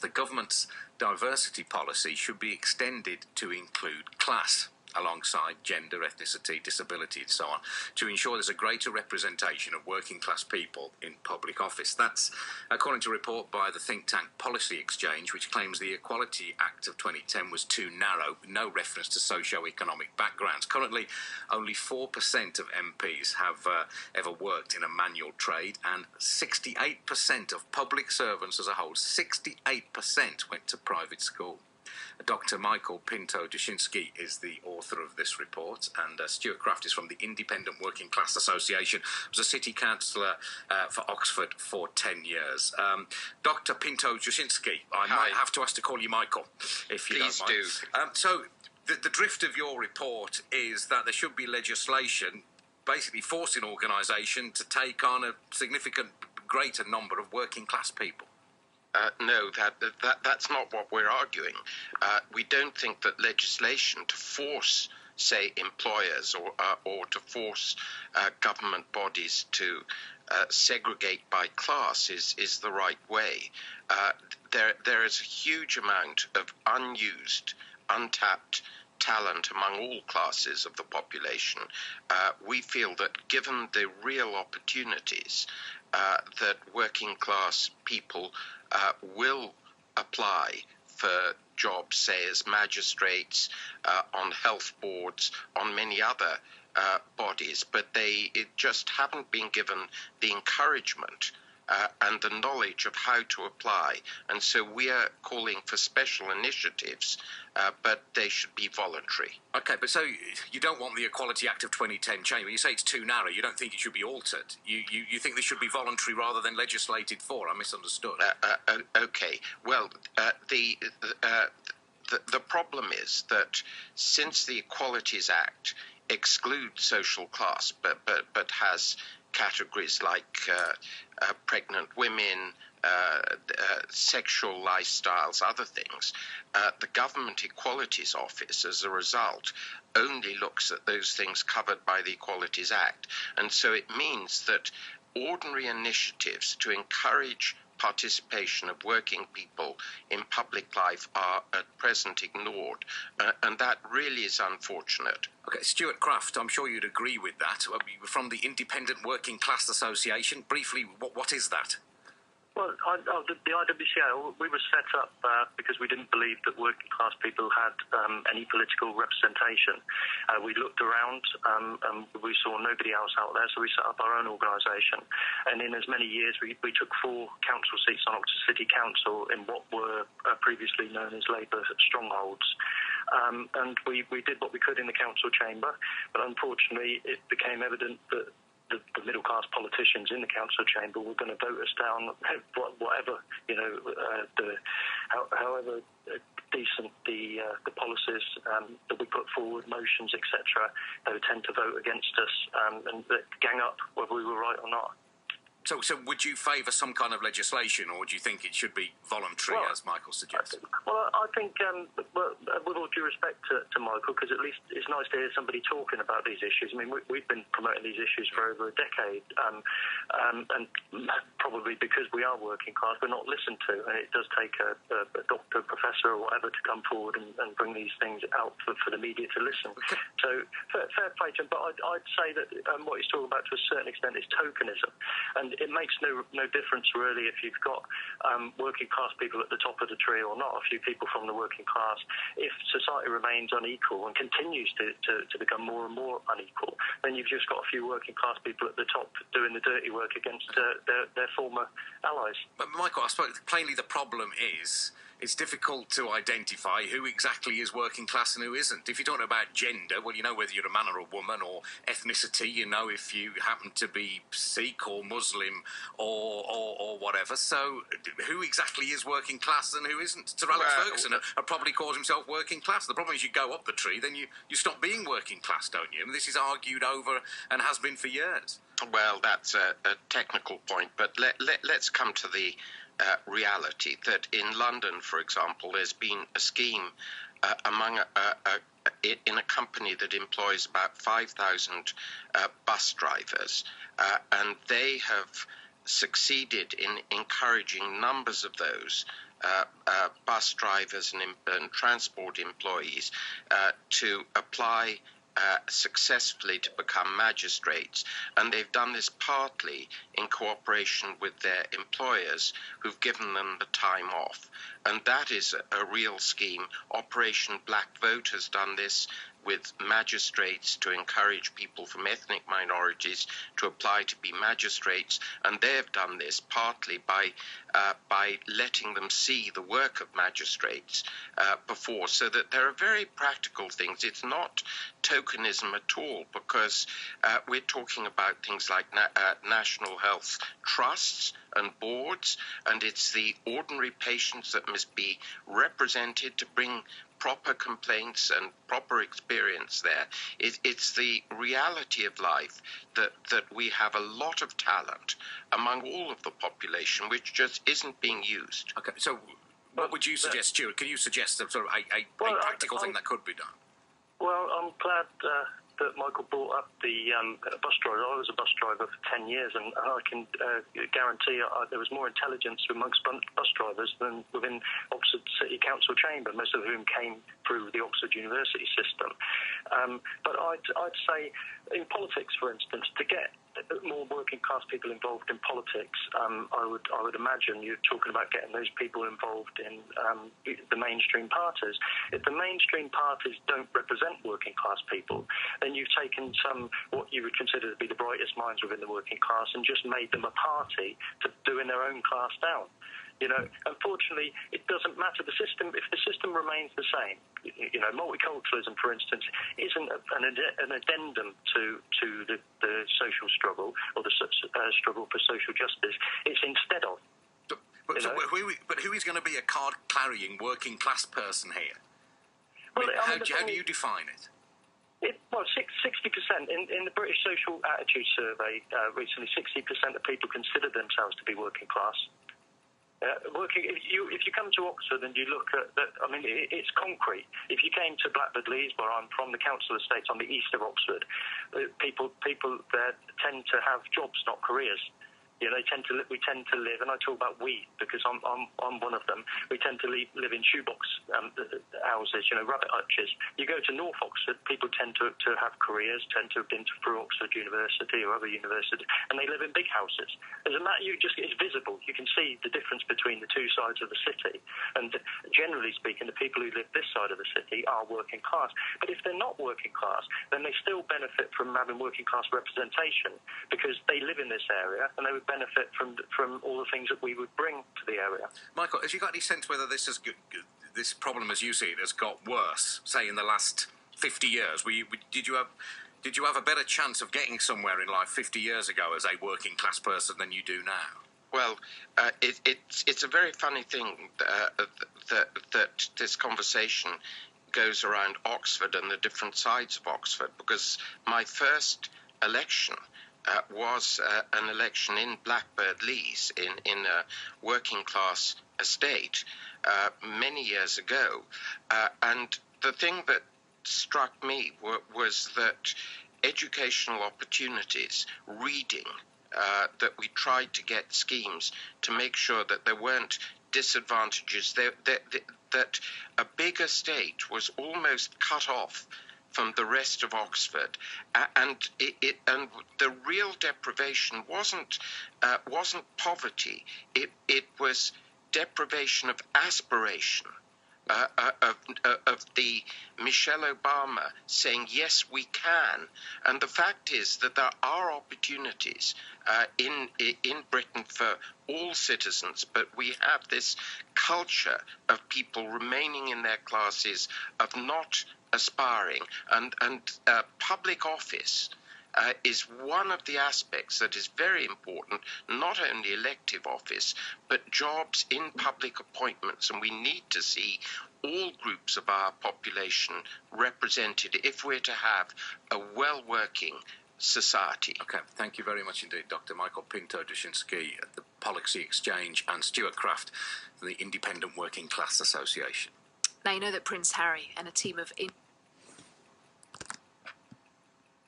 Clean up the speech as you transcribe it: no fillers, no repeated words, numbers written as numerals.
The government's diversity policy should be extended to include class, alongside gender, ethnicity, disability and so on, to ensure there's a greater representation of working class people in public office. That's according to a report by the think tank Policy Exchange, which claims the Equality Act of 2010 was too narrow, with no reference to socio-economic backgrounds. Currently, only 4% of MPs have ever worked in a manual trade, and 68% of public servants as a whole, 68% went to private school. Dr. Michael Pinto-Dushinsky is the author of this report, and Stuart Craft is from the Independent Working Class Association. He was a city councillor for Oxford for 10 years. Dr. Pinto-Dushinsky, I might have to ask to call you Michael, if you don't mind. Please do. So the drift of your report is that there should be legislation basically forcing organisation to take on a significant greater number of working class people. No, that's not what we're arguing. We don't think that legislation to force, say, employers or to force government bodies to segregate by class is the right way. There is a huge amount of unused, untapped talent among all classes of the population. We feel that given the real opportunities that working class people will apply for jobs, say, as magistrates, on health boards, on many other bodies, but they just haven't been given the encouragement and the knowledge of how to apply. And so we are calling for special initiatives, but they should be voluntary. OK, but so you don't want the Equality Act of 2010 changed. When you say it's too narrow, you don't think it should be altered. You think this should be voluntary rather than legislated for. I misunderstood. OK. Well, the problem is that since the Equalities Act excludes social class, but has categories like pregnant women, sexual lifestyles, other things, the Government Equalities Office, as a result, only looks at those things covered by the Equalities Act. And so it means that ordinary initiatives to encourage participation of working people in public life are at present ignored, and that really is unfortunate. OK, Stuart Craft, I'm sure you'd agree with that. From the Independent Working Class Association, briefly, what is that? Well, the IWCA, we were set up because we didn't believe that working class people had any political representation. We looked around and we saw nobody else out there, so we set up our own organisation. And in as many years, we took 4 council seats on Oxford City Council in what were previously known as Labour strongholds. And we did what we could in the council chamber, but unfortunately it became evident that the middle-class politicians in the council chamber were going to vote us down, whatever, however decent the policies that we put forward, motions, etc., they would tend to vote against us and gang up whether we were right or not. So would you favour some kind of legislation, or do you think it should be voluntary, as Michael suggested? Well, I think, with all due respect to Michael, because at least it's nice to hear somebody talking about these issues. I mean, we've been promoting these issues for over a decade, and probably because we are working class, we're not listened to, and it does take a doctor, professor, or whatever to come forward and bring these things out for the media to listen. Okay. So fair play to him, but I'd say that what he's talking about to a certain extent is tokenism, and it makes no difference really if you've got working class people at the top of the tree or not, a few people from the working class. If society remains unequal and continues to become more and more unequal, then you've just got a few working class people at the top doing the dirty work against their former allies. But Michael, I suppose plainly the problem is it's difficult to identify who exactly is working class and who isn't. If you're talking about gender, well, you know whether you're a man or a woman, or ethnicity, you know if you happen to be Sikh or Muslim or whatever. So who exactly is working class and who isn't? Sir Alex Ferguson probably calls himself working class. The problem is you go up the tree, then you stop being working class, don't you? I mean, this is argued over and has been for years. Well, that's a technical point, but let's come to the reality that in London, for example, there's been a scheme in a company that employs about 5,000 bus drivers, and they have succeeded in encouraging numbers of those bus drivers and transport employees to apply successfully to become magistrates, and they've done this partly in cooperation with their employers who've given them the time off, and that is a real scheme. Operation Black Vote has done this with magistrates to encourage people from ethnic minorities to apply to be magistrates, and they have done this partly by letting them see the work of magistrates before, so that there are very practical things. It's not tokenism at all, because we're talking about things like national health trusts and boards, and it's the ordinary patients that must be represented to bring proper complaints and proper experience there. It's the reality of life that we have a lot of talent among all of the population which just isn't being used. Okay, so what would you suggest, Stuart? Can you suggest a practical thing that could be done? Well, I'm glad that Michael brought up the bus driver. I was a bus driver for 10 years, and I can guarantee there was more intelligence amongst bus drivers than within Oxford City Council chamber, most of whom came through the Oxford University system. But I'd say in politics, for instance, to get more working class people involved in politics, I would imagine you're talking about getting those people involved in the mainstream parties. If the mainstream parties don't represent working class people, then you've taken what you would consider to be the brightest minds within the working class and just made them a party to doing their own class down. You know, unfortunately, it doesn't matter. The system, if the system remains the same, you know, multiculturalism, for instance, isn't an addendum to the social struggle or the struggle for social justice. It's instead of. But who is going to be a card-carrying working-class person here? Well, how do you define it? 60% in the British Social Attitude Survey recently, 60% of people consider themselves to be working class. If you come to Oxford and you look at that, I mean, it's concrete. If you came to Blackbird Leys, where I'm from, the council estates on the east of Oxford, people there tend to have jobs, not careers. You know, we tend to live, and I talk about we because I'm one of them. We tend to live in shoebox houses, you know, rabbit hutches. You go to North Oxford, people tend to have careers, tend to have been through Oxford University or other universities, and they live in big houses. As a matter, it's visible. You can see the difference between the two sides of the city. And generally speaking, the people who live this side of the city are working class. But if they're not working class, then they still benefit from having working class representation because they live in this area and they would benefit from all the things that we would bring to the area. Michael, have you got any sense whether this problem, as you see it, has got worse, say, in the last 50 years? Did you have a better chance of getting somewhere in life 50 years ago as a working class person than you do now? Well, it's a very funny thing that this conversation goes around Oxford and the different sides of Oxford, because my first election was an election in Blackbird Leys in a working class estate many years ago. And the thing that struck me was that educational opportunities, reading, that we tried to get schemes to make sure that there weren't disadvantages, that a big estate was almost cut off from the rest of Oxford, and the real deprivation wasn't poverty. It was deprivation of aspiration, of the Michelle Obama saying yes we can. And the fact is that there are opportunities in Britain for all citizens, but we have this culture of people remaining in their classes, of not aspiring, and public office is one of the aspects that is very important, not only elective office, but jobs in public appointments, and we need to see all groups of our population represented if we're to have a well-working society. Okay, thank you very much indeed, Dr. Michael Pinto-Dushinsky at the Policy Exchange, and Stuart Kraft from the Independent Working Class Association. Now, you know that Prince Harry and a team of